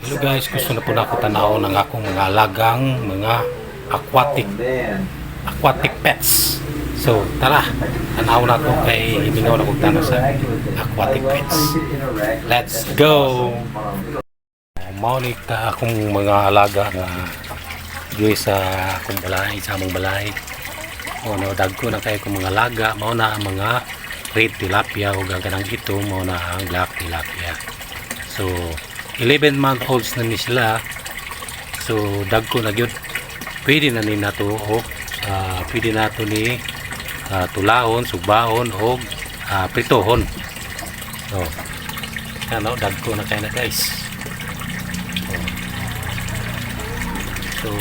Hello guys, gusto na po na ako tanaw ng akong mga alagang mga aquatic pets. So tara, tanaw na to kay himingaw na kong tanaw sa aquatic pets. Let's go! Maunit akong mga alaga nga doon sa akong balay, sa among balay. O no, dagko na kayo kong mga alaga, mauna ang mga red tilapia o ganang ito, mauna ang black tilapia. So 11-month-olds na ni sila. So dagko na gyud, pwede na ni nato o pwede nato ni tulahon, sugbaon o pritohon. So ano, dagko na kayo na guys. So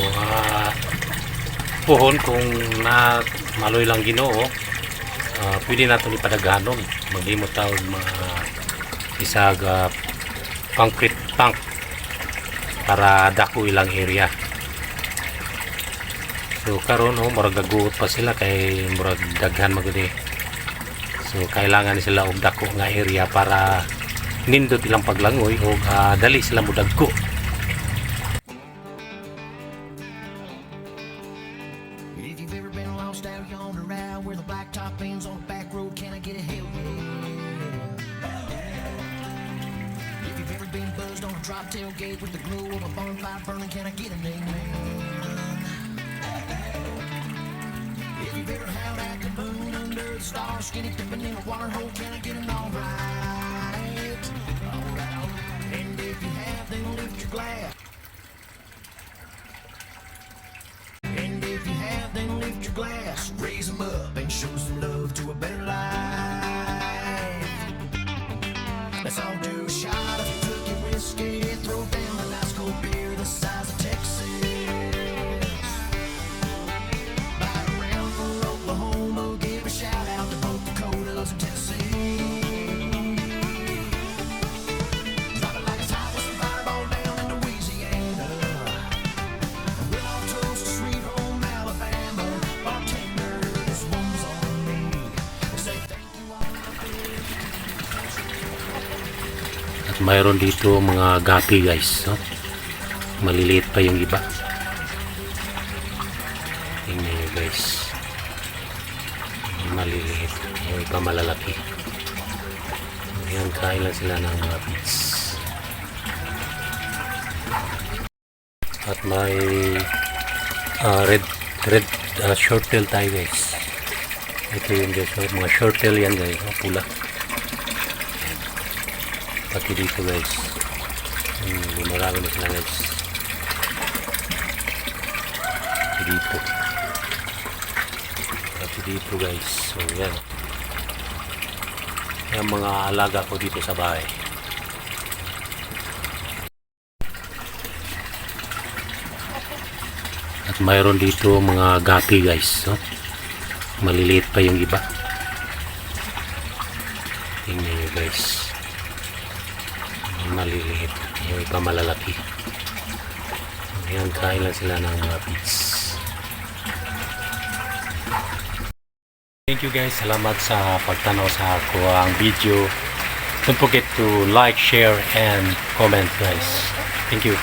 pohon kung na maloy lang Ginoo, pwede nato ni padaghanon, maghimot tawag mga isag concrete tank para dako ilang area. So karon murag gaguot pa sila kay murag daghan magudi. So kailangan sila og dako nga area para nindot ilang paglangoy o dali sila mo dagko. If you've ever been lost out yonder around where the blacktop ends on a back road, can I get a hell yeah? If you've ever been buzzed on a drop tailgate with the glow of a bonfire burning, can I get an amen? If you've ever howled at the moon under the stars, skinny dipping in a water hole, can I get an alright? Alright. And if you have, then lift your glass. Then lift your glass, raise them up, and show some love to a better life. Let's all do a shot if you took your whiskey, throw down a nice cold beer the size of Texas. Bite around for Oklahoma, give a shout out to both Dakotas and Tennessee. Drop it like it's hot with some fireball down in Louisiana. We'll all toast to sweet home Alabama. Bartender, this one's on me. Say thank you all. At mayroon dito mga gapi guys, no? Maliliit pa yung iba. Tingnan nyo guys, maliliit yung iba malalaki. Ayan, kain lang sila ng mga feeds. At may red short tail tayo guys. Ito yung guys, mga short tail yan guys, pula. Pati dito guys, marami na sila guys. Pati dito guys. So yan, yung mga alaga ko dito sa bahay. At mayroon dito mga gapi guys, no? Maliliit pa yung iba. Tingnan nyo guys, maliliit yung iba malalaki. Ayan, kain lang sila ng mga feeds. Thank you guys, salamat sa pagtanaw sa ako ang video. Don't forget to like, share and comment guys. Thank you.